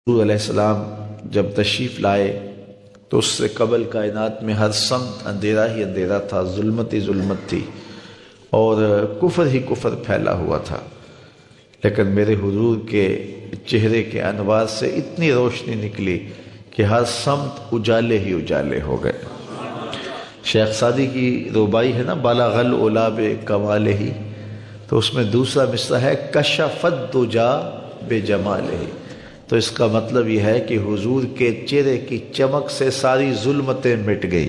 حضور علیہ السلام جب تشریف لائے تو اس سے قبل کائنات میں ہر سمت اندھیرا ہی اندھیرا تھا، ظلمت ہی ظلمت تھی اور کفر ہی کفر پھیلا ہوا تھا. لیکن میرے حضور کے چہرے کے انوار سے اتنی روشنی نکلی کہ ہر سمت اجالے ہی اجالے ہو گئے. شیخ سعدی کی ربائی ہے نا، بالغ العلا بکمالہ ہی، تو اس میں دوسرا مصرع ہے کشفت دجا بجمالہ. تو اس کا مطلب یہ ہے کہ حضور کے چہرے کی چمک سے ساری ظلمتیں مٹ گئی.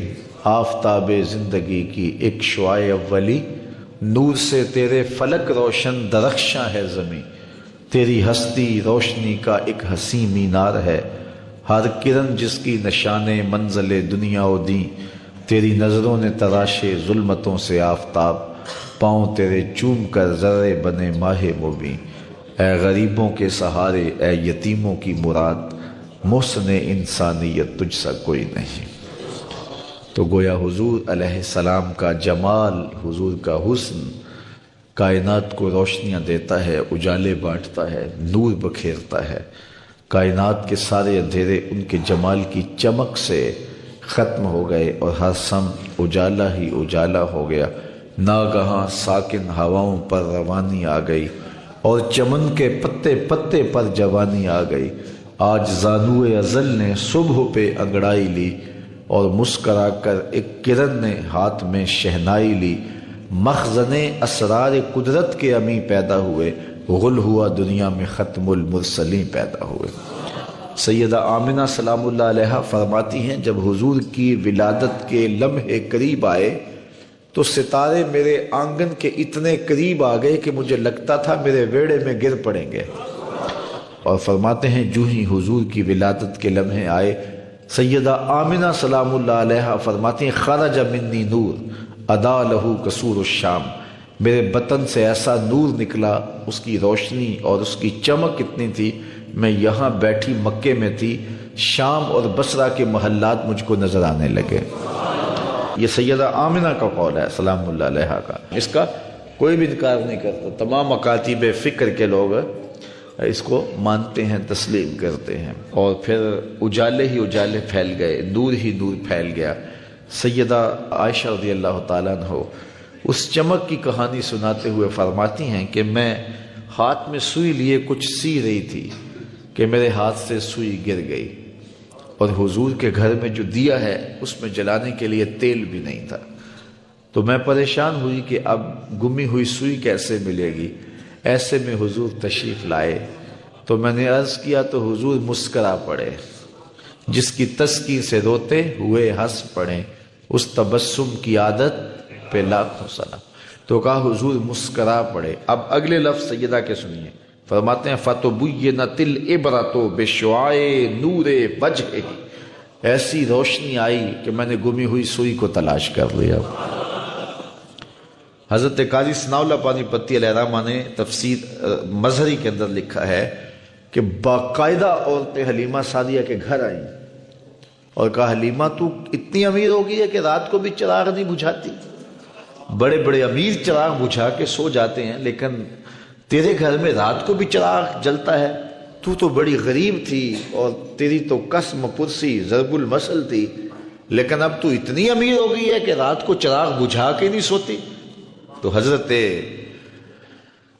آفتاب زندگی کی ایک شعاع اولی، نور سے تیرے فلک روشن درخشاں ہے زمیں. تیری ہستی روشنی کا ایک حسین مینار ہے، ہر کرن جس کی نشان منزل دنیا و دیں. تیری نظروں نے تراشے ظلمتوں سے آفتاب، پاؤں تیرے چوم کر ذرے بنے ماہ مبیں. اے غریبوں کے سہارے، اے یتیموں کی مراد، محسن انسانیت تجھ سا کوئی نہیں. تو گویا حضور علیہ السلام کا جمال، حضور کا حسن کائنات کو روشنیاں دیتا ہے، اجالے بانٹتا ہے، نور بکھیرتا ہے. کائنات کے سارے اندھیرے ان کے جمال کی چمک سے ختم ہو گئے اور ہر سمت اجالا ہی اجالا ہو گیا. ناگہاں ساکن ہواؤں پر روانی آ گئی اور چمن کے پتے پتے پر جوانی آ گئی. آج زانوئے ازل نے صبح پہ انگڑائی لی اور مسکرا کر ایک کرن نے ہاتھ میں شہنائی لی. مخزن اسرار قدرت کے امی پیدا ہوئے، غل ہوا دنیا میں ختم المرسلین پیدا ہوئے. سیدہ آمنہ سلام اللہ علیہا فرماتی ہیں جب حضور کی ولادت کے لمحے قریب آئے تو ستارے میرے آنگن کے اتنے قریب آ گئے کہ مجھے لگتا تھا میرے ویڑے میں گر پڑیں گے. اور فرماتے ہیں جو ہی حضور کی ولادت کے لمحے آئے، سیدہ آمنہ سلام اللہ علیہا فرماتی ہیں خرج منی نور ادا لہو قصور الشام. میرے بطن سے ایسا نور نکلا، اس کی روشنی اور اس کی چمک اتنی تھی، میں یہاں بیٹھی مکے میں تھی، شام اور بصرہ کے محلات مجھ کو نظر آنے لگے. یہ سیدہ آمنہ کا قول ہے سلام اللہ علیہا کا، اس کا کوئی بھی انکار نہیں کرتا. تمام مکاتب فکر کے لوگ اس کو مانتے ہیں، تسلیم کرتے ہیں. اور پھر اجالے ہی اجالے پھیل گئے، نور ہی نور پھیل گیا. سیدہ عائشہ رضی اللہ تعالیٰ عنہ اس چمک کی کہانی سناتے ہوئے فرماتی ہیں کہ میں ہاتھ میں سوئی لیے کچھ سی رہی تھی کہ میرے ہاتھ سے سوئی گر گئی، اور حضور کے گھر میں جو دیا ہے اس میں جلانے کے لیے تیل بھی نہیں تھا. تو میں پریشان ہوئی کہ اب گمی ہوئی سوئی کیسے ملے گی. ایسے میں حضور تشریف لائے تو میں نے عرض کیا تو حضور مسکرا پڑے. جس کی تسکین سے روتے ہوئے ہنس پڑے، اس تبسم کی عادت پہ لاکھوں سلام. تو کہا حضور مسکرا پڑے. اب اگلے لفظ سیدہ کے سنیے، فرماتے ہیں فَتُبُيِّنَتِ الْعِبْرَةُ بِشُعَاعِ نُورِ وَجْهِهِ. ایسی روشنی آئی کہ میں نے گمی ہوئی سوئی کو تلاش کر لیا. حضرت قاضی ثناء اللہ پانی پتی علیہ الرحمہ نے تفسیر مظہری کے اندر لکھا ہے کہ باقاعدہ عورتیں حلیمہ سعدیہ کے گھر آئیں اور کہا حلیمہ تو اتنی امیر ہو گئی ہے کہ رات کو بھی چراغ نہیں بجھاتی. بڑے بڑے امیر چراغ بجھا کے سو جاتے ہیں، لیکن تیرے گھر میں رات کو بھی چراغ جلتا ہے. تو بڑی غریب تھی اور تیری تو قسم پرسی ضرب المثل تھی، لیکن اب تو اتنی امیر ہو گئی ہے کہ رات کو چراغ بجھا کے نہیں سوتی. تو حضرت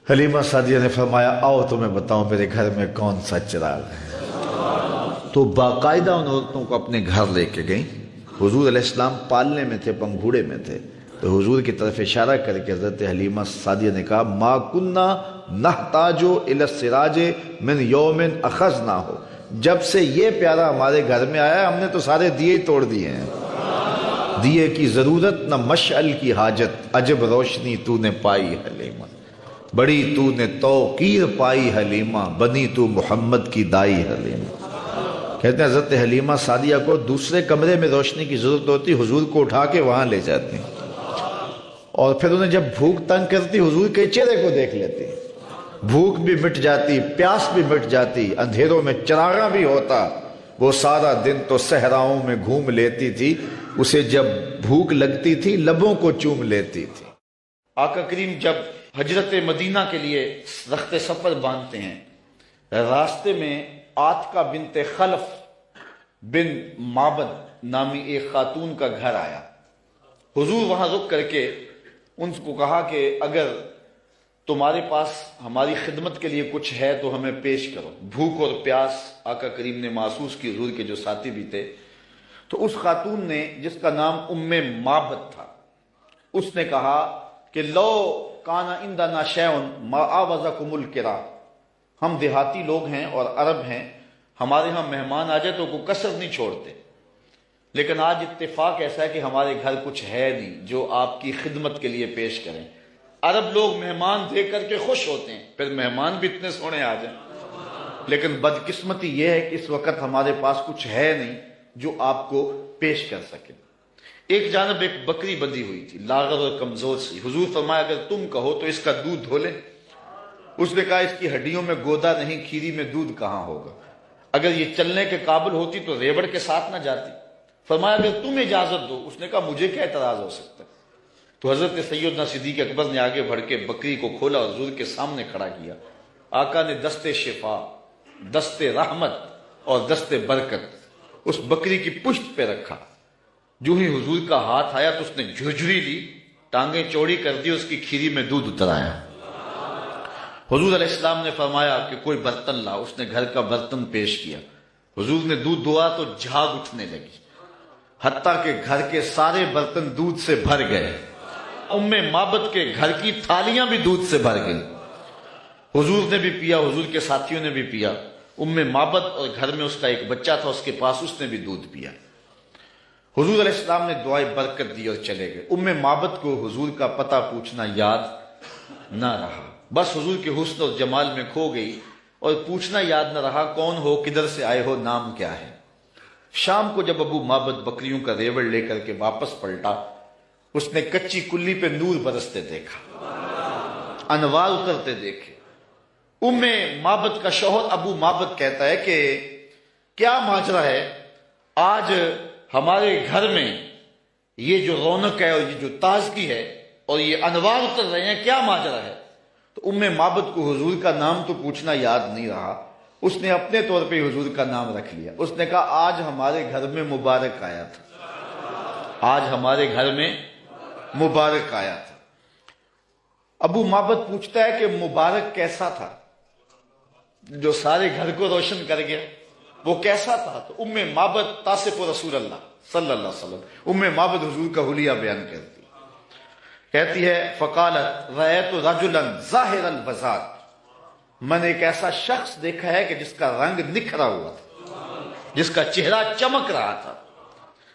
حلیمہ سعدیہ نے فرمایا آؤ تمہیں بتاؤں میرے گھر میں کون سا چراغ ہے. تو باقاعدہ ان عورتوں کو اپنے گھر لے کے گئیں. حضور علیہ السلام پالنے میں تھے، پنگھوڑے میں تھے. تو حضور کی طرف اشارہ کر کے حضرت حلیمہ سعدیہ نے کہا ما کننا نحتاج الی السراج من یوم اخذناہ. جب سے یہ پیارا ہمارے گھر میں آیا ہم نے تو سارے دیے ہی توڑ دیے ہیں. دیے کی ضرورت نہ مشعل کی حاجت، عجب روشنی تو نے پائی حلیمہ. بڑی تو نے توقیر پائی حلیمہ، بنی تو محمد کی دائی حلیمہ. کہتے ہیں حضرت حلیمہ سعدیہ کو دوسرے کمرے میں روشنی کی ضرورت ہوتی، حضور کو اٹھا کے وہاں لے جاتی، اور پھر انہیں جب بھوک تنگ کرتی حضور کے چہرے کو دیکھ لیتی، بھوک بھی مٹ جاتی، پیاس بھی مٹ جاتی، اندھیروں میں چراغاں بھی ہوتا. وہ سارا دن تو صحراؤں میں گھوم لیتی تھی، اسے جب بھوک لگتی تھی لبوں کو چوم لیتی تھی. آقا کریم جب حجرت مدینہ کے لیے رخت سفر باندھتے ہیں، راستے میں آتکا بنت خلف بن معبد نامی ایک خاتون کا گھر آیا. حضور وہاں رک کر کے ان کو کہا کہ اگر تمہارے پاس ہماری خدمت کے لیے کچھ ہے تو ہمیں پیش کرو. بھوک اور پیاس آقا کریم نے محسوس کی. حضور کے جو ساتھی بھی تھے تو اس خاتون نے جس کا نام معبد تھا اس نے کہا کہ لو کانا عندنا شیء ما آوزکم الکرام، ہم دیہاتی لوگ ہیں اور عرب ہیں، ہمارے ہاں مہمان آ جائے تو کوئی کسر نہیں چھوڑتے، لیکن آج اتفاق ایسا ہے کہ ہمارے گھر کچھ ہے نہیں جو آپ کی خدمت کے لیے پیش کریں. عرب لوگ مہمان دیکھ کر کے خوش ہوتے ہیں، پھر مہمان بھی اتنے سونے آ جائیں، لیکن بدقسمتی یہ ہے کہ اس وقت ہمارے پاس کچھ ہے نہیں جو آپ کو پیش کر سکے. ایک جانب ایک بکری بندھی ہوئی تھی، لاغر اور کمزور سی. حضور فرمایا اگر تم کہو تو اس کا دودھ دھو لیں. اس نے کہا اس کی ہڈیوں میں گودا نہیں، کھیری میں دودھ کہاں ہوگا. اگر یہ چلنے کے قابل ہوتی تو ریوڑ کے ساتھ نہ جاتی. فرمایا اگر تم اجازت دو. اس نے کہا مجھے کیا اعتراض ہو سکتا ہے. تو حضرت سیدنا صدیق اکبر نے آگے بڑھ کے بکری کو کھولا اور حضور کے سامنے کھڑا کیا. آقا نے دست شفا، دست رحمت اور دست برکت اس بکری کی پشت پہ رکھا. جو ہی حضور کا ہاتھ آیا تو اس نے جھرجھری لی، ٹانگیں چوڑی کر دی، اس کی کھیری میں دودھ اتر آیا. حضور علیہ السلام نے فرمایا کہ کوئی برتن لا. اس نے گھر کا برتن پیش کیا. حضور نے دودھ دھوا تو جھاگ اٹھنے لگی، حتیٰ کہ گھر کے سارے برتن دودھ سے بھر گئے. معبد کے گھر کی تھالیاں بھی دودھ سے بھر گئی. حضور نے بھی پیا، حضور کے ساتھیوں نے بھی پیا. معبد اور گھر میں اس کا ایک بچہ تھا، اس کے پاس، اس نے بھی دودھ پیا. حضور علیہ السلام نے دعائے برکت دی اور چلے گئے. معبد کو حضور کا پتہ پوچھنا یاد نہ رہا، بس حضور کے حسن اور جمال میں کھو گئی اور پوچھنا یاد نہ رہا کون ہو، کدھر سے آئے ہو، نام کیا ہے. شام کو جب معبد بکریوں کا ریوڑ لے کر کے واپس پلٹا، اس نے کچی کلی پہ نور برستے دیکھا، انوار اترتے دیکھے. معبد کا شوہر معبد کہتا ہے کہ کیا ماجرا ہے، آج ہمارے گھر میں یہ جو رونق ہے اور یہ جو تازگی ہے اور یہ انوار اتر رہے ہیں، کیا ماجرا ہے. تو معبد کو حضور کا نام تو پوچھنا یاد نہیں رہا. اس نے اپنے طور پہ حضور کا نام رکھ لیا. اس نے کہا آج ہمارے گھر میں مبارک آیا تھا، آج ہمارے گھر میں مبارک آیا تھا. معبد پوچھتا ہے کہ مبارک کیسا تھا جو سارے گھر کو روشن کر گیا، وہ کیسا تھا. تو معبد تاصف رسول اللہ صلی اللہ علیہ وسلم، معبد حضور کا حلیہ بیان کرتی، کہتی ہے فقالت رأیت رجلا ظاہر البزاد، میں نے ایک ایسا شخص دیکھا ہے کہ جس کا رنگ نکھرا ہوا تھا، جس کا چہرہ چمک رہا تھا.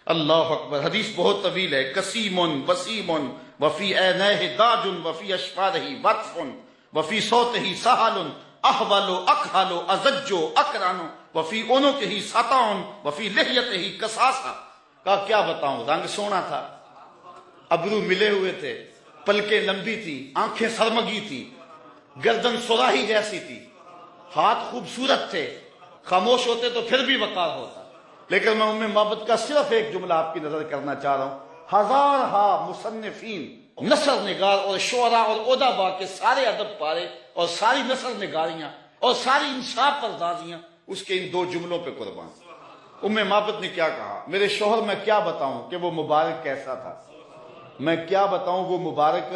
اللہ اکبر. حدیث بہت طویل ہے. قسیم وسیم وفی عینیہ داج وفی اشفارہ وطف وفی صوتہ سہل احول اکحل ازج اکران وفی عنقہ سطع وفی لحیتہ کساسہ. کا کیا بتاؤں، رنگ سونا تھا، ابرو ملے ہوئے تھے، پلکیں لمبی تھی، آنکھیں سرمگی تھی، گردن سراہی جیسی تھی، ہاتھ خوبصورت تھے، خاموش ہوتے تو پھر بھی وقار ہوتا. لیکن میں معبد کا صرف ایک جملہ آپ کی نظر کرنا چاہ رہا ہوں. ہزارہا مصنفین، نثر نگار اور شعراء اور ادباء کے سارے ادب پارے اور ساری نثر نگاریاں اور ساری انصاف پردازیاں اس کے ان دو جملوں پہ قربان. معبد نے کیا کہا، میرے شوہر میں کیا بتاؤں کہ وہ مبارک کیسا تھا، میں کیا بتاؤں وہ مبارک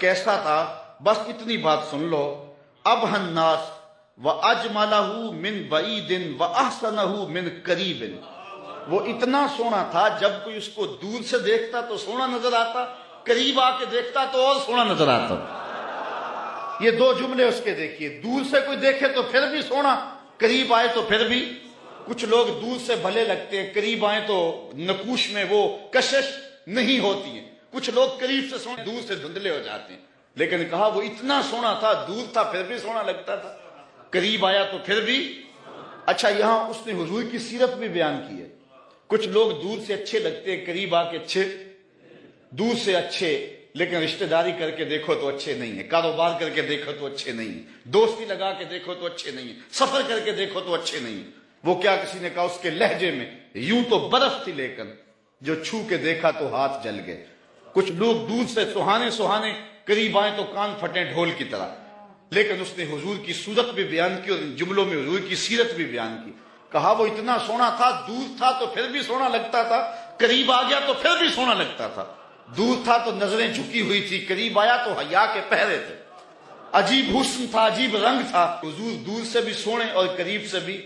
کیسا تھا. بس اتنی بات سن لو. ابہ الناس وَأَجْمَلَهُ مِنْ بَعِيدٍ وَأَحْسَنَهُ مِنْ قَرِيبٍ. وہ اتنا سونا تھا جب کوئی اس کو دور سے دیکھتا تو سونا نظر آتا، قریب آ کے دیکھتا تو اور سونا نظر آتا. یہ دو جملے اس کے دیکھیے. دور سے کوئی دیکھے تو پھر بھی سونا، قریب آئے تو پھر بھی. کچھ لوگ دور سے بھلے لگتے ہیں، قریب آئے تو نقوش میں وہ کشش نہیں ہوتی ہے. کچھ لوگ قریب سے سونے، دور سے دھندلے ہو جاتے ہیں. لیکن کہا وہ اتنا سونا تھا، دور تھا پھر بھی سونا لگتا تھا، قریب آیا تو پھر بھی. اچھا یہاں اس نے حضور کی سیرت بھی بیان کی ہے. کچھ لوگ دور سے اچھے لگتے ہیں، قریب آ کے اچھے، دور سے اچھے لیکن رشتہ داری کر کے دیکھو تو اچھے نہیں ہیں، کاروبار کر کے دیکھو تو اچھے نہیں ہیں، دوستی لگا کے دیکھو تو اچھے نہیں ہیں، سفر کر کے دیکھو تو اچھے نہیں ہیں. وہ کیا کسی نے کہا اس کے لہجے میں یوں تو برف تھی لیکن جو چھو کے دیکھا تو ہاتھ جل گئے. کچھ لوگ دور سے سہانے سہانے، قریب آئیں تو کان پھٹے ڈھول کی طرح. لیکن اس نے حضور کی صورت بھی بیان کی اور ان جملوں میں حضور کی سیرت بھی بیان کی. کہا وہ اتنا سونا تھا، دور تھا تو پھر بھی سونا لگتا تھا، قریب آ گیا تو پھر بھی سونا لگتا تھا. دور تھا تو نظریں جھکی ہوئی تھی، قریب آیا تو حیا کے پہرے تھے. عجیب حسن تھا، عجیب رنگ تھا. حضور دور سے بھی سونے اور قریب سے بھی.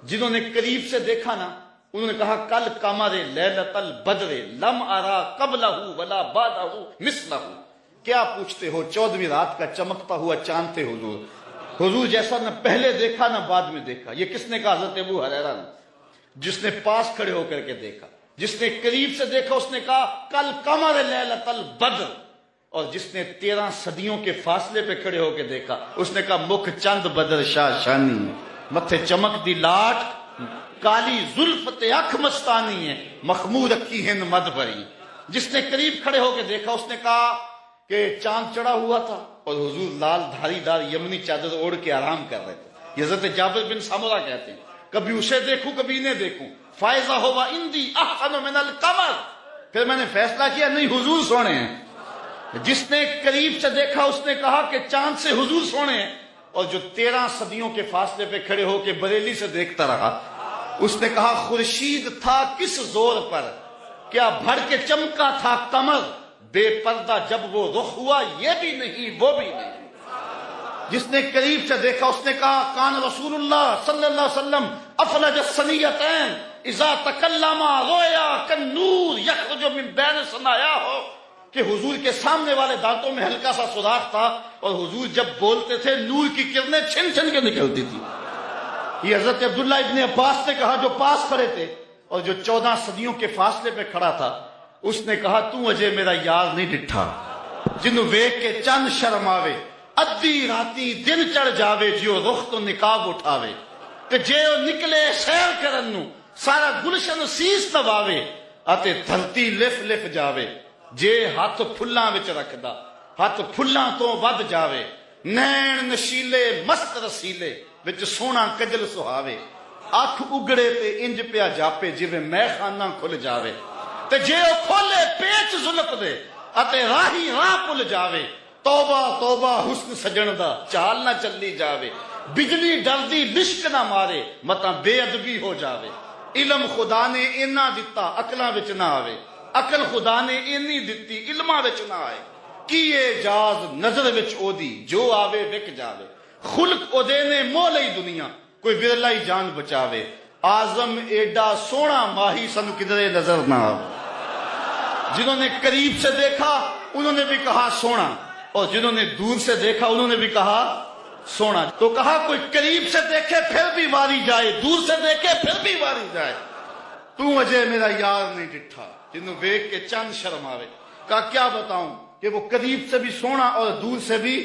جنہوں نے قریب سے دیکھا نا انہوں نے کہا کل قمر لیلۃ البدر لم ارا قبلہ ولا بعدہ مثلہ. کیا پوچھتے ہو، 14ویں رات کا چمکتا ہوا چاند تھے حضور. حضور جیسا نہ پہلے دیکھا نہ بعد میں دیکھا. یہ کس نے کہا؟ حضرت ابو ہریرہ نے. جس نے پاس کھڑے ہو کر کے دیکھا، جس نے قریب سے دیکھا اس نے کہا کل قمر لیلۃ البدر. اور جس نے 13 صدیوں کے فاصلے پہ کھڑے ہو کے دیکھا اس نے کہا مکھ چند بدر شاہ شانی، متھے چمک دی لاٹ، کالی زلف تے اکھ مستانی ہے، مخمور اکھی ہند مد بھری. جس نے قریب کھڑے ہو کے دیکھا اس نے کہا کہ چاند چڑھا ہوا تھا اور حضور لال دھاری دار یمنی چادر اوڑھ کے آرام کر رہے تھے. یہ حضرت جابر بن سامورہ کہتے ہیں کبھی اسے دیکھوں کبھی انہیں دیکھوں، فائزہ ہوا اندی احسن من القمر. پھر میں نے فیصلہ کیا نہیں حضور سونے ہیں. جس نے قریب سے دیکھا اس نے کہا کہ چاند سے حضور سونے ہیں. اور جو 13 صدیوں کے فاصلے پہ کھڑے ہو کے بریلی سے دیکھتا رہا اس نے کہا خورشید تھا کس زور پر، کیا بھڑ کے چمکا تھا قمر، بے پردہ جب وہ رخ ہوا یہ بھی نہیں وہ بھی نہیں. جس نے قریب سے دیکھا اس نے کہا کان رسول اللہ صلی اللہ علیہ وسلم افلج الثنیتین اذا تکلم رویا کالنور یخرج من بین ثنایاہ، کہ حضور کے سامنے والے دانتوں میں ہلکا سا سوراخ تھا اور حضور جب بولتے تھے نور کی کرنیں چھن چھن کے نکلتی تھی. یہ حضرت عبداللہ ابن عباس نے کہا جو پاس کھڑے تھے اور جو 14 صدیوں کے فاصلے پہ کھڑا تھا اس نے کہا تو اجے میرا یار نہیں ڈٹھا، جنوں ویکھ کے چند شرم آوے، ادھی راتی دن چڑھ جاوے، جیو رخ تو نقاب اٹھاوے، تے جے او نکلے سیر کرن نو سارا گلشن سیس نواوے، اتے دھرتی لف لف جاوے. جے ہاتھ پھلاں وچ رکھدا ہاتھ پھلاں تو ود جاوے، نین نشیلے مست رسیلے وچ سونا کجل سہاوے، اکھ اگڑے تے انج پیا جاپے جویں میں خانہ کھل جاوے، تے جے او کھولے پیچ زلف دے اتے راہی راہ پل جاوے، توبہ توبہ حسن سجن دا چال نہ چلی جاوے، بجلی ڈردی لشک نہ مارے متاں بے ادبی ہو جاوے. علم خدا نے اینا دتا عقلاں وچ نہ آوے، عقل خدا نے اینی دتی علماں وچ نہ آئے، کیے جاز نظر وچ او دی جو آوے وک جاوے، خلق او دے نے مو لئی دنیا کوئی ورلا ہی جان بچاوے، آزم ایڈا سونا ماہی سن کدرے نظر نہ آوے. جنہوں نے قریب سے دیکھا انہوں نے بھی کہا سونا اور جنہوں نے دور سے دیکھا انہوں نے بھی کہا سونا. تو کہا کوئی قریب سے دیکھے پھر بھی واری جائے، دور سے دیکھے پھر بھی واری جائے، تو اجے میرا یار نہیں ڈٹھا، جنہوں ویکھ کے چند شرم آوے. کہا کیا بتاؤں کہ وہ قریب سے بھی سونا اور دور سے بھی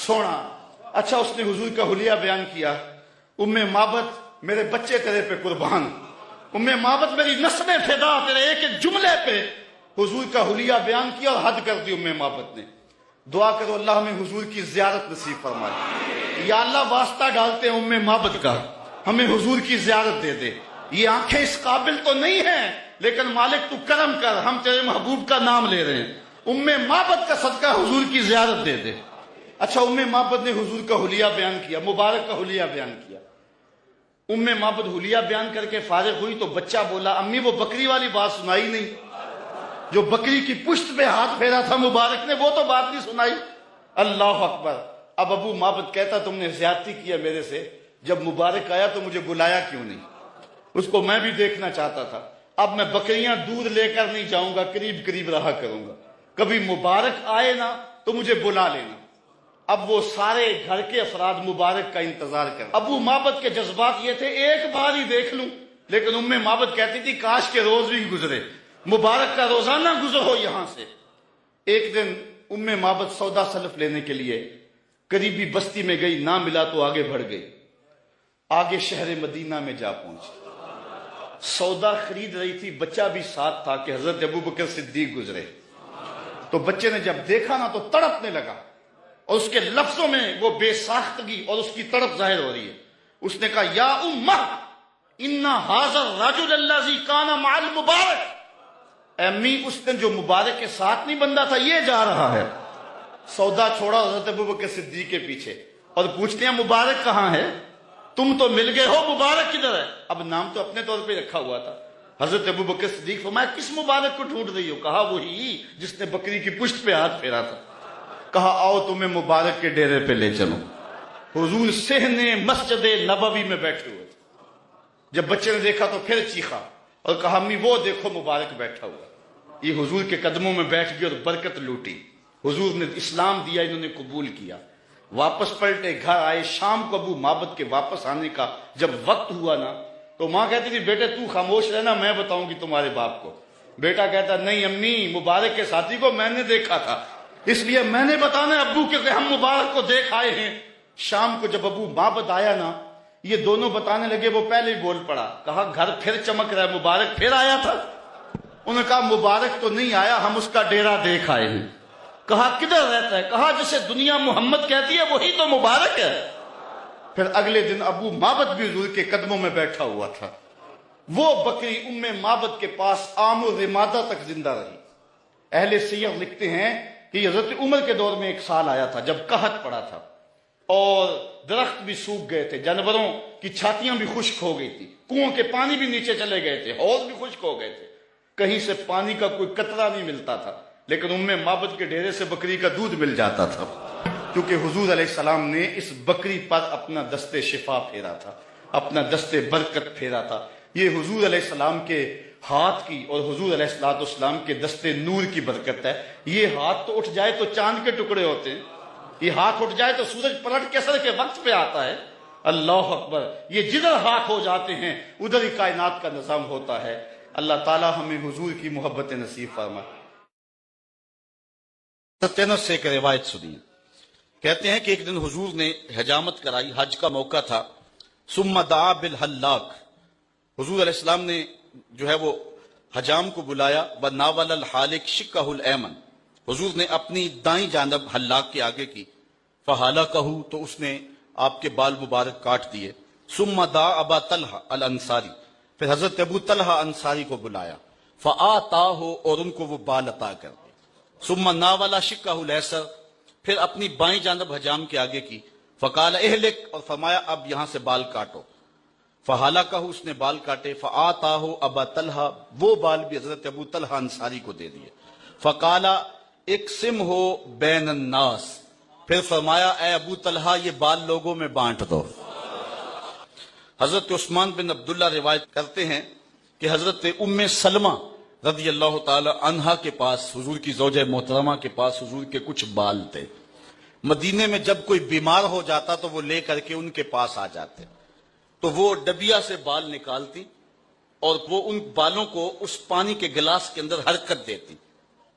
سونا. اچھا اس نے حضور کا حلیہ بیان کیا، ام مابت میرے بچے تیرے پہ قربان، ام مابت میری نسلیں فدا تیرے ایک ایک جملے پہ. حضور کا حلیہ بیان کیا اور حد کر دی ام مابت نے. دعا کرو اللہ ہمیں حضور کی زیارت نصیب فرمائے. یا اللہ واسطہ ڈالتے ہیں ام مابت کا، ہمیں حضور کی زیارت دے دے. یہ آنکھیں اس قابل تو نہیں ہیں لیکن مالک تو کرم کر، ہم تیرے محبوب کا نام لے رہے ہیں، ام مابت کا صدقہ حضور کی زیارت دے دے. اچھا ام مابت نے حضور کا حلیہ بیان کیا، مبارک کا حلیہ بیان کیا. ام مابت حلیہ بیان کر کے فارغ ہوئی تو بچہ بولا امی وہ بکری والی بات سنائی نہیں، جو بکری کی پشت پہ ہاتھ پھیرا تھا مبارک نے وہ تو بات نہیں سنائی. اللہ اکبر. اب ابو مابت کہتا تم نے زیادتی کیا میرے سے، جب مبارک آیا تو مجھے بلایا کیوں نہیں، اس کو میں بھی دیکھنا چاہتا تھا. اب میں بکریاں دودھ لے کر نہیں جاؤں گا، قریب قریب رہا کروں گا، کبھی مبارک آئے نا تو مجھے بلا لینا. اب وہ سارے گھر کے افراد مبارک کا انتظار کر. ابو مابت کے جذبات یہ تھے ایک بار ہی دیکھ لوں، لیکن ام مابت کہتی تھی کاش کے روز بھی گزرے، مبارک کا روزانہ گزر ہو یہاں سے. ایک دن ام مابت سودا سلف لینے کے لیے قریبی بستی میں گئی، نہ ملا تو آگے بڑھ گئی، آگے شہر مدینہ میں جا پہنچی. سودا خرید رہی تھی، بچہ بھی ساتھ تھا کہ حضرت ابوبکر صدیق گزرے. تو بچے نے جب دیکھا نا تو تڑپنے لگا اور اس کے لفظوں میں وہ بے ساختگی اور اس کی تڑپ ظاہر ہو رہی ہے. اس نے کہا یا امہ ان ھذا الرجل الذی کان مع المبارک، امی اس دن جو مبارک کے ساتھ نہیں بندہ تھا یہ جا رہا ہے. سودا چھوڑا حضرت ابوبکر صدیق کے پیچھے. اور پوچھتے ہیں مبارک کہاں ہے؟ تم تو مل گئے ہو، مبارک کدھر ہے؟ اب نام تو اپنے طور پہ رکھا ہوا تھا۔ حضرت ابو بکر صدیق فرمایا کس مبارک کو ڈھونڈ رہی ہو؟ کہا وہی جس نے بکری کی پشت پہ ہاتھ پھیرا تھا۔ کہا آؤ تمہیں مبارک کے ڈیرے پہ لے چلو۔ حضور صحن مسجد نبوی میں بیٹھے ہوئے تھے۔ جب بچے نے دیکھا تو پھر چیخا اور کہا امی وہ دیکھو مبارک بیٹھا ہوا۔ یہ حضور کے قدموں میں بیٹھ گئی اور برکت لوٹی۔ حضور نے اسلام دیا، انہوں نے قبول کیا، واپس پلٹے، گھر آئے۔ شام کو ابو معبد کے واپس آنے کا جب وقت ہوا نا تو ماں کہتی تھی بیٹے تو خاموش رہنا، میں بتاؤں گی تمہارے باپ کو۔ بیٹا کہتا نہیں امی، مبارک کے ساتھی کو میں نے دیکھا تھا، اس لیے میں نے بتانا ابو کہ ہم مبارک کو دیکھ آئے ہیں۔ شام کو جب ابو معبد آیا نا، یہ دونوں بتانے لگے، وہ پہلے ہی بول پڑا، کہا گھر پھر چمک رہا ہے، مبارک پھر آیا تھا؟ انہوں نے کہا مبارک تو نہیں آیا، ہم اس کا ڈیرا دیکھ آئے ہیں۔ کہا کدھر رہتا ہے؟ کہا جسے دنیا محمد کہتی ہے وہی تو مبارک ہے۔ پھر اگلے دن ابو معبد بھی حضور کے قدموں میں بیٹھا ہوا تھا۔ وہ بکری ام معبد کے پاس عام و رمادہ تک زندہ رہی۔ اہل سیر لکھتے ہیں کہ حضرت عمر کے دور میں ایک سال آیا تھا جب قحط پڑا تھا اور درخت بھی سوکھ گئے تھے، جانوروں کی چھاتیاں بھی خشک ہو گئی تھی، کنووں کے پانی بھی نیچے چلے گئے تھے، حوض بھی خشک ہو گئے تھے، کہیں سے پانی کا کوئی قطرہ نہیں ملتا تھا، لیکن ام معبد کے ڈیرے سے بکری کا دودھ مل جاتا تھا، کیونکہ حضور علیہ السلام نے اس بکری پر اپنا دست شفا پھیرا تھا، اپنا دست برکت پھیرا تھا۔ یہ حضور علیہ السلام کے ہاتھ کی اور حضور علیہ السلام کے دست نور کی برکت ہے۔ یہ ہاتھ تو اٹھ جائے تو چاند کے ٹکڑے ہوتے ہیں، یہ ہاتھ اٹھ جائے تو سورج پلٹ کے اثر کے وقت پہ آتا ہے۔ اللہ اکبر، یہ جدھر ہاتھ ہو جاتے ہیں ادھر ہی کائنات کا نظام ہوتا ہے۔ اللہ تعالی ہمیں حضور کی محبت نصیب فرمائے۔ ستینس سے ایک روایت سنی، کہتے ہیں کہ ایک دن حضور نے حجامت کرائی، حج کا موقع تھا۔ ثم دعا بالحلاق، حضور علیہ السلام نے جو ہے وہ حجام کو بلایا، بناول الحالق شقہ الایمن، حضور نے اپنی دائیں جانب حلاق کے آگے کی، فحلقہ، تو اس نے آپ کے بال مبارک کاٹ دیے۔ ثم دعا ابا طلحہ الانصاری، پھر حضرت ابو طلحہ انصاری کو بلایا، فآتاہ، اور ان کو وہ بال عطا کر دیے۔ ثم ناول شقہ الیسر، پھر اپنی بائیں جانب حجام کے آگے کی، فقال اہلک، اور فرمایا اب یہاں سے بال کاٹو، فحلقہ، اس نے بال کاٹے، فآتاہ ابا طلحہ، وہ بال بھی حضرت ابو طلحہ انصاری کو دے دیے، فقال اقسمہ بین الناس، پھر فرمایا اے ابو طلحہ یہ بال لوگوں میں بانٹ دو۔ حضرت عثمان بن عبداللہ روایت کرتے ہیں کہ حضرت ام سلمہ رضی اللہ تعالی عنہا کے پاس، حضور کی زوجہ محترمہ کے پاس حضور کے کچھ بال تھے۔ مدینے میں جب کوئی بیمار ہو جاتا تو وہ لے کر کے ان کے پاس آ جاتے، تو وہ ڈبیا سے بال نکالتی اور وہ ان بالوں کو اس پانی کے گلاس کے اندر حرکت دیتی،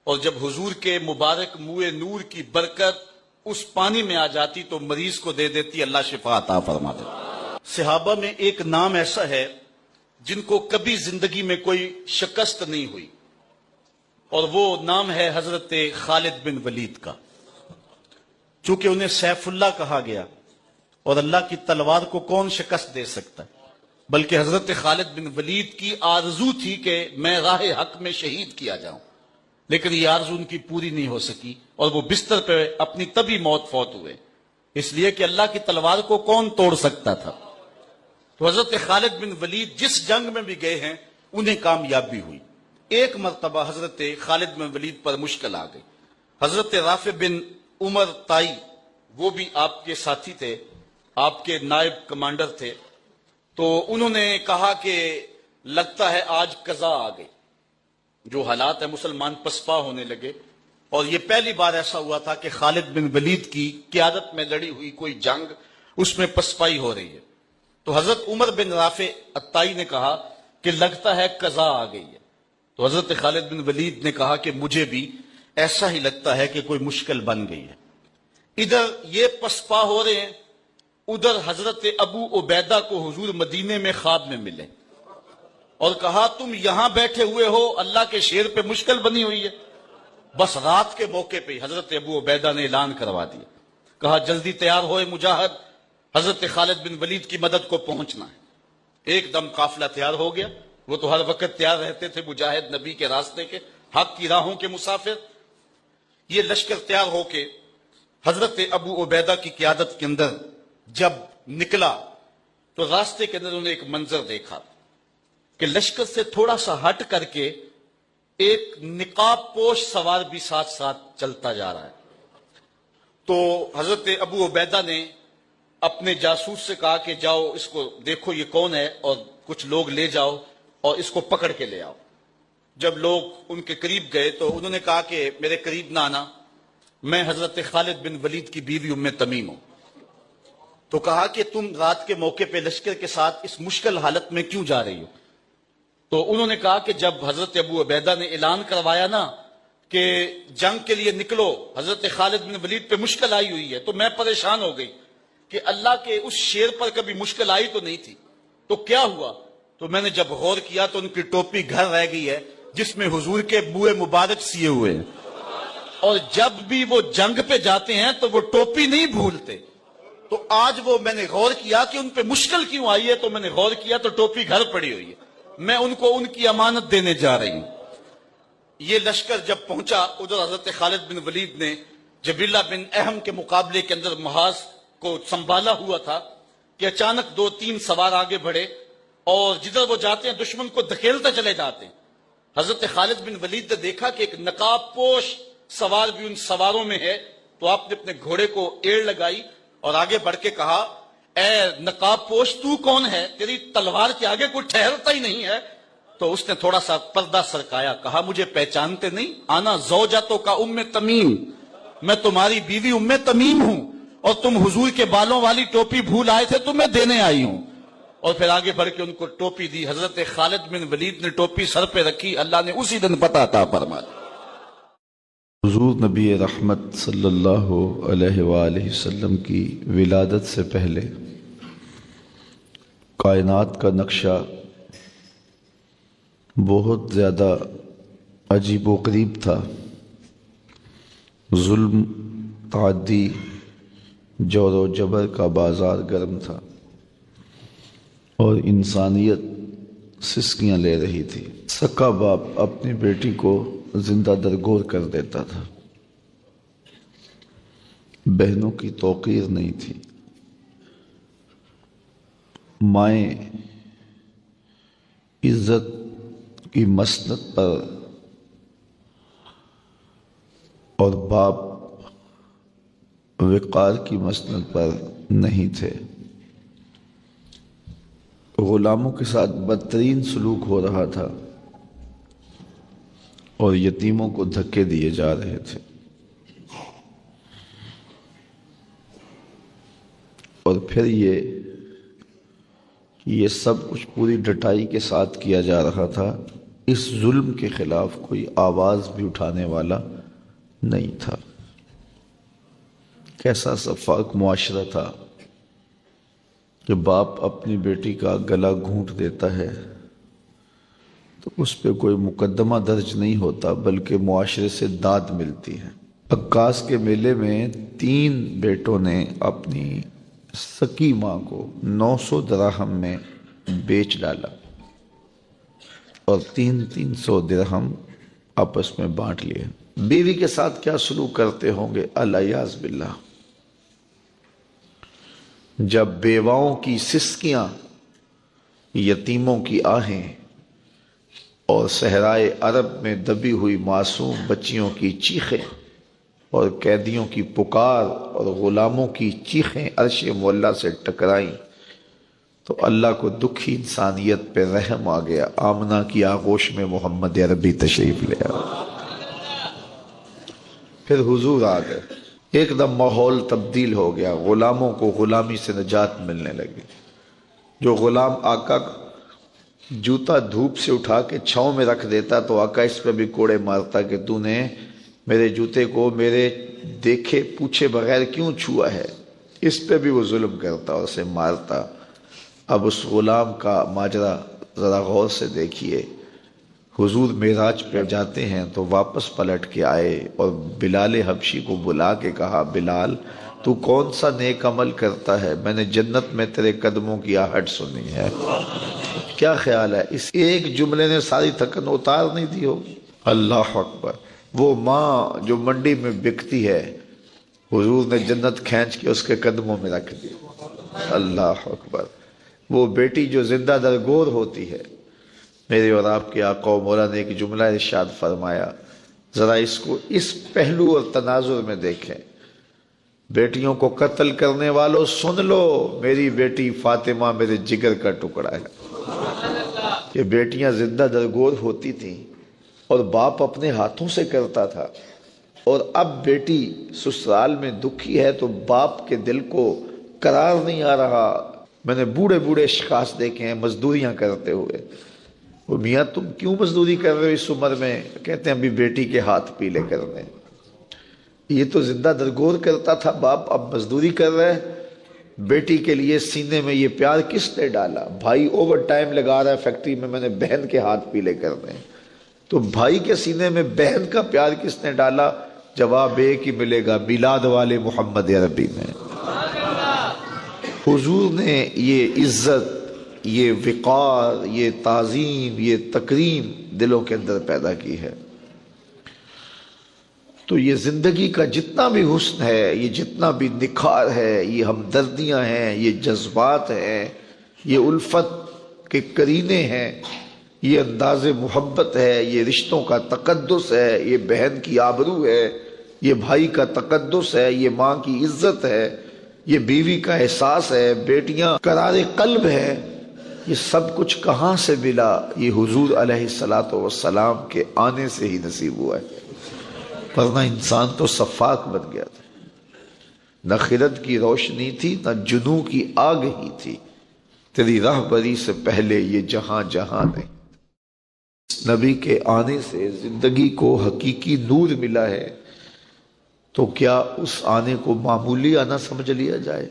اور جب حضور کے مبارک منہ نور کی برکت اس پانی میں آ جاتی تو مریض کو دے دیتی، اللہ شفا عطا فرما دیتا۔ صحابہ میں ایک نام ایسا ہے جن کو کبھی زندگی میں کوئی شکست نہیں ہوئی، اور وہ نام ہے حضرت خالد بن ولید کا۔ چونکہ انہیں سیف اللہ کہا گیا، اور اللہ کی تلوار کو کون شکست دے سکتا ہے، بلکہ حضرت خالد بن ولید کی آرزو تھی کہ میں راہ حق میں شہید کیا جاؤں، لیکن یہ آرزو ان کی پوری نہیں ہو سکی، اور وہ بستر پہ اپنی طبی موت فوت ہوئے، اس لیے کہ اللہ کی تلوار کو کون توڑ سکتا تھا۔ تو حضرت خالد بن ولید جس جنگ میں بھی گئے ہیں انہیں کامیابی ہوئی۔ ایک مرتبہ حضرت خالد بن ولید پر مشکل آ گئی۔ حضرت رافع بن عمر تائی، وہ بھی آپ کے ساتھی تھے، آپ کے نائب کمانڈر تھے، تو انہوں نے کہا کہ لگتا ہے آج قضا آ گئی، جو حالات ہیں مسلمان پسپا ہونے لگے، اور یہ پہلی بار ایسا ہوا تھا کہ خالد بن ولید کی قیادت میں لڑی ہوئی کوئی جنگ اس میں پسپائی ہو رہی ہے۔ تو حضرت عمر بن رافع الطائی نے کہا کہ لگتا ہے قضا آ گئی ہے، تو حضرت خالد بن ولید نے کہا کہ مجھے بھی ایسا ہی لگتا ہے کہ کوئی مشکل بن گئی ہے۔ ادھر یہ پسپا ہو رہے ہیں، ادھر حضرت ابو عبیدہ کو حضور مدینے میں خواب میں ملے اور کہا تم یہاں بیٹھے ہوئے ہو، اللہ کے شیر پہ مشکل بنی ہوئی ہے۔ بس رات کے موقع پہ حضرت ابو عبیدہ نے اعلان کروا دیا، کہا جلدی تیار ہوئے مجاہد، حضرت خالد بن ولید کی مدد کو پہنچنا ہے۔ ایک دم قافلہ تیار ہو گیا، وہ تو ہر وقت تیار رہتے تھے، مجاہد نبی کے راستے کے، حق کی راہوں کے مسافر۔ یہ لشکر تیار ہو کے حضرت ابو عبیدہ کی قیادت کے اندر جب نکلا تو راستے کے اندر انہوں نے ایک منظر دیکھا کہ لشکر سے تھوڑا سا ہٹ کر کے ایک نقاب پوش سوار بھی ساتھ ساتھ چلتا جا رہا ہے. تو حضرت ابو عبیدہ نے اپنے جاسوس سے کہا کہ جاؤ اس کو دیکھو یہ کون ہے اور کچھ لوگ لے جاؤ اور اس کو پکڑ کے لے آؤ. جب لوگ ان کے قریب گئے تو انہوں نے کہا کہ میرے قریب نہ آنا، میں حضرت خالد بن ولید کی بیوی ام تمیم ہوں. تو کہا کہ تم رات کے موقع پہ لشکر کے ساتھ اس مشکل حالت میں کیوں جا رہی ہو؟ تو انہوں نے کہا کہ جب حضرت ابو عبیدہ نے اعلان کروایا نا کہ جنگ کے لیے نکلو، حضرت خالد بن ولید پہ مشکل آئی ہوئی ہے، تو میں پریشان ہو گئی کہ اللہ کے اس شیر پر کبھی مشکل آئی تو نہیں تھی، تو کیا ہوا؟ تو میں نے جب غور کیا تو ان کی ٹوپی گھر رہ گئی ہے جس میں حضور کے بوئے مبارک سیے ہوئے ہیں، اور جب بھی وہ جنگ پہ جاتے ہیں تو وہ ٹوپی نہیں بھولتے. تو آج وہ میں نے غور کیا کہ ان پہ مشکل کیوں آئی ہے، تو میں نے غور کیا تو ٹوپی گھر پڑی ہوئی ہے، میں ان کو ان کی امانت دینے جا رہی ہوں. یہ لشکر جب پہنچا ادھر حضرت خالد بن ولید نے جبیلہ بن اہم کے مقابلے کے اندر محاذ کو سنبھالا ہوا تھا کہ اچانک 2-3 سوار آگے بڑھے اور جدھر وہ جاتے ہیں دشمن کو دھکیلتے چلے جاتے ہیں. حضرت خالد بن ولید نے دیکھا کہ ایک نقاب پوش سوار بھی ان سواروں میں ہے، تو آپ نے اپنے گھوڑے کو ایڑ لگائی اور آگے بڑھ کے کہا اے نقاب پوش تو کون ہے؟ تیری تلوار کے آگے کوئی ٹھہرتا ہی نہیں ہے. تو اس نے تھوڑا سا پردہ سرکایا، کہا مجھے پہچانتے نہیں؟ آنا زوجتو کا ام تمیم، میں تمہاری بیوی ام تمیم ہوں، اور تم حضور کے بالوں والی ٹوپی بھول آئے تھے تو میں دینے آئی ہوں. اور پھر آگے بڑھ کے ان کو ٹوپی دی. حضرت خالد بن ولید نے ٹوپی سر پہ رکھی، اللہ نے اسی دن پتہ عطا فرمایا. حضور نبی رحمت صلی اللہ علیہ وآلہ وسلم کی ولادت سے پہلے کائنات کا نقشہ بہت زیادہ عجیب و غریب تھا. ظلم، تعدی، جور و جبر کا بازار گرم تھا اور انسانیت سسکیاں لے رہی تھی. سکا باپ اپنی بیٹی کو زندہ درگور کر دیتا تھا. بہنوں کی توقیر نہیں تھی. مائیں عزت کی مسند پر اور باپ وقار کی مسند پر نہیں تھے. غلاموں کے ساتھ بدترین سلوک ہو رہا تھا اور یتیموں کو دھکے دیے جا رہے تھے. اور پھر یہ سب کچھ پوری ڈٹائی کے ساتھ کیا جا رہا تھا. اس ظلم کے خلاف کوئی آواز بھی اٹھانے والا نہیں تھا. کیسا شفاف معاشرہ تھا کہ باپ اپنی بیٹی کا گلا گھونٹ دیتا ہے تو اس پہ کوئی مقدمہ درج نہیں ہوتا بلکہ معاشرے سے داد ملتی ہے. عکاس کے میلے میں 3 بیٹوں نے اپنی سکی ماں کو 900 درہم میں بیچ ڈالا اور 300 درہم آپس میں بانٹ لیے. بیوی کے ساتھ کیا سلوک کرتے ہوں گے الیاذ باللہ. جب بیواؤں کی سسکیاں، یتیموں کی آہیں اور صحرائے عرب میں دبی ہوئی معصوم بچیوں کی چیخیں اور قیدیوں کی پکار اور غلاموں کی چیخیں عرش مولا سے ٹکرائیں تو اللہ کو دکھی انسانیت پہ رحم آ گیا. آمنہ کی آغوش میں محمد عربی تشریف لے آیا. پھر حضور آ گئے. ایک دم ماحول تبدیل ہو گیا. غلاموں کو غلامی سے نجات ملنے لگی. جو غلام آقا جوتا دھوپ سے اٹھا کے چھاؤں میں رکھ دیتا تو آقا اس پہ بھی کوڑے مارتا کہ تو نے میرے جوتے کو میرے دیکھے پوچھے بغیر کیوں چھوا ہے. اس پہ بھی وہ ظلم کرتا اور اسے مارتا. اب اس غلام کا ماجرا ذرا غور سے دیکھیے. حضور معراج پہ جاتے ہیں تو واپس پلٹ کے آئے اور بلال حبشی کو بلا کے کہا بلال تو کون سا نیک عمل کرتا ہے؟ میں نے جنت میں تیرے قدموں کی آہٹ سنی ہے. کیا خیال ہے اس ایک جملے نے ساری تھکن اتار نہیں دی ہوگی؟ اللہ اکبر. وہ ماں جو منڈی میں بکتی ہے حضور نے جنت کھینچ کے اس کے قدموں میں رکھ دی. اللہ اکبر. وہ بیٹی جو زندہ درگور ہوتی ہے، میرے اور آپ کے آقا و مولا نے ایک جملہ ارشاد فرمایا، ذرا اس کو اس پہلو اور تناظر میں دیکھیں. بیٹیوں کو قتل کرنے والوں سن لو، میری بیٹی فاطمہ میرے جگر کا ٹکڑا ہے. یہ بیٹیاں زندہ درگور ہوتی تھیں اور باپ اپنے ہاتھوں سے کرتا تھا، اور اب بیٹی سسرال میں دکھی ہے تو باپ کے دل کو قرار نہیں آ رہا. میں نے بوڑھے بوڑھے اشخاص دیکھے ہیں مزدوریاں کرتے ہوئے. وہ میاں تم کیوں مزدوری کر رہے ہو اس عمر میں؟ کہتے ہیں ابھی بیٹی کے ہاتھ پیلے کرنے. یہ تو زندہ درگور کرتا تھا باپ، اب مزدوری کر رہا ہے. بیٹی کے لیے سینے میں یہ پیار کس نے ڈالا؟ بھائی اوور ٹائم لگا رہا ہے فیکٹری میں نے بہن کے ہاتھ پیلے کرنے. تو بھائی کے سینے میں بہن کا پیار کس نے ڈالا؟ جواب ایک ہی ملے گا، میلاد والے محمد عربی نے. حضور نے یہ عزت، یہ وقار، یہ تعظیم، یہ تکریم دلوں کے اندر پیدا کی ہے. تو یہ زندگی کا جتنا بھی حسن ہے، یہ جتنا بھی نکھار ہے، یہ ہمدردیاں ہیں، یہ جذبات ہیں، یہ الفت کے کرینے ہیں، یہ انداز محبت ہے، یہ رشتوں کا تقدس ہے، یہ بہن کی آبرو ہے، یہ بھائی کا تقدس ہے، یہ ماں کی عزت ہے، یہ بیوی کا احساس ہے، بیٹیاں قرار قلب ہے. یہ سب کچھ کہاں سے ملا؟ یہ حضور علیہ الصلوۃ والسلام کے آنے سے ہی نصیب ہوا ہے. ورنہ انسان تو صفاق بن گیا تھا. نہ خرد کی روشنی تھی، نہ جنوں کی آگ ہی تھی. تیری راہبری سے پہلے یہ جہاں جہاں نہیں. نبی کے آنے سے زندگی کو حقیقی نور ملا ہے، تو کیا اس آنے کو معمولی آنا سمجھ لیا جائے؟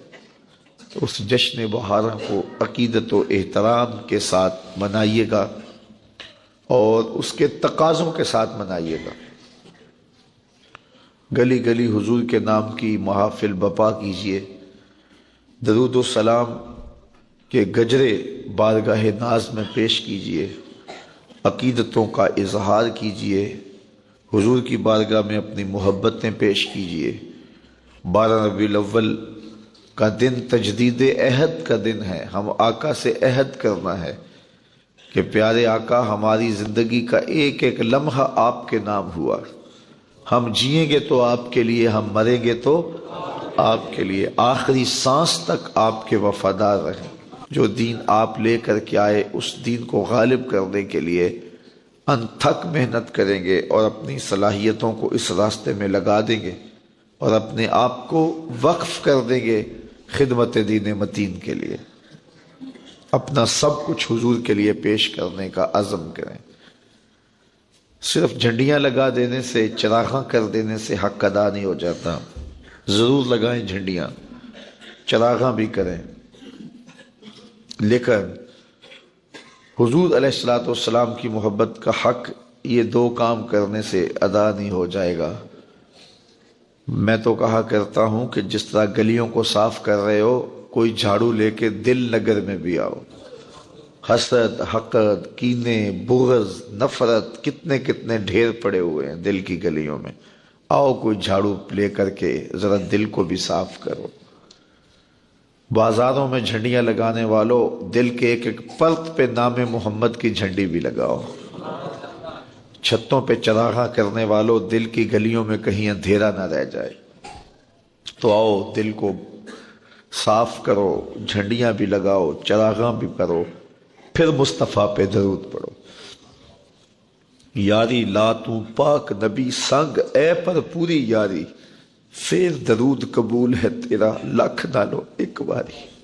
تو اس جشن بہارا کو عقیدت و احترام کے ساتھ منائیے گا اور اس کے تقاضوں کے ساتھ منائیے گا. گلی گلی حضور کے نام کی محافل بپا کیجئے. درود و سلام کے گجرے بارگاہ ناز میں پیش کیجئے. عقیدتوں کا اظہار کیجئے. حضور کی بارگاہ میں اپنی محبتیں پیش کیجئے. 12 ربیع الاول کا دن تجدید عہد کا دن ہے. ہم آقا سے عہد کرنا ہے کہ پیارے آقا، ہماری زندگی کا ایک ایک لمحہ آپ کے نام ہوا. ہم جئیں گے تو آپ کے لیے، ہم مریں گے تو آپ کے لیے. آخری سانس تک آپ کے وفادار رہیں. جو دین آپ لے کر کے آئے اس دین کو غالب کرنے کے لیے انتھک محنت کریں گے اور اپنی صلاحیتوں کو اس راستے میں لگا دیں گے اور اپنے آپ کو وقف کر دیں گے خدمت دین متین کے لیے. اپنا سب کچھ حضور کے لیے پیش کرنے کا عزم کریں. صرف جھنڈیاں لگا دینے سے، چراغاں کر دینے سے حق ادا نہیں ہو جاتا. ضرور لگائیں جھنڈیاں، چراغاں بھی کریں، لیکن حضور علیہ الصلوۃ والسلام کی محبت کا حق یہ 2 کام کرنے سے ادا نہیں ہو جائے گا. میں تو کہا کرتا ہوں کہ جس طرح گلیوں کو صاف کر رہے ہو، کوئی جھاڑو لے کے دل نگر میں بھی آؤ. حسد، حقد، کینے، بغض، نفرت کتنے کتنے ڈھیر پڑے ہوئے ہیں دل کی گلیوں میں. آؤ کوئی جھاڑو لے کر کے ذرا دل کو بھی صاف کرو. بازاروں میں جھنڈیاں لگانے والوں، دل کے ایک ایک پرت پہ نام محمد کی جھنڈی بھی لگاؤ. چھتوں پہ چراغاں کرنے والوں، دل کی گلیوں میں کہیں اندھیرا نہ رہ جائے. تو آؤ دل کو صاف کرو، جھنڈیاں بھی لگاؤ، چراغاں بھی کرو، پھر مصطفیٰ پہ درود پڑھو. یاری لا تو پاک نبی سنگ، اے پر پوری یاری، پھر درود قبول ہے تیرا، لکھ نالو ایک باری.